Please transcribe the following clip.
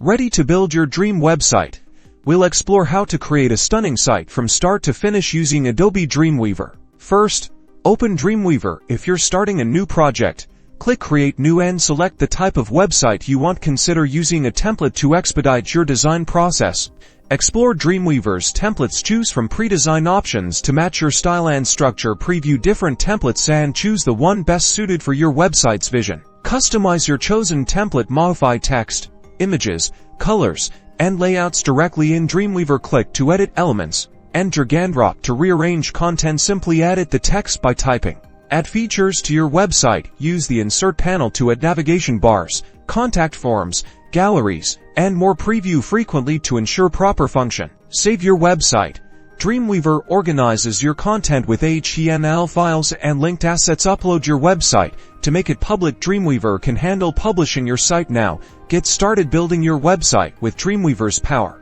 Ready to build your dream website? We'll explore how to create a stunning site from start to finish using Adobe Dreamweaver. First, open Dreamweaver. If you're starting a new project, click Create New and select the type of website you want. Consider using a template to expedite your design process. Explore Dreamweaver's templates. Choose from pre-designed options to match your style and structure. Preview different templates and choose the one best suited for your website's vision. Customize your chosen template. Modify text, images, colors, and layouts directly in Dreamweaver. Click to edit elements and drag and drop to rearrange content. Simply edit the text by typing. Add features to your website. Use the Insert panel to add navigation bars, contact forms, galleries, and more. Preview frequently to ensure proper function. Save your website. Dreamweaver organizes your content with HTML files and linked assets. Upload your website to make it public. Dreamweaver can handle publishing your site now. Get started building your website with Dreamweaver's power.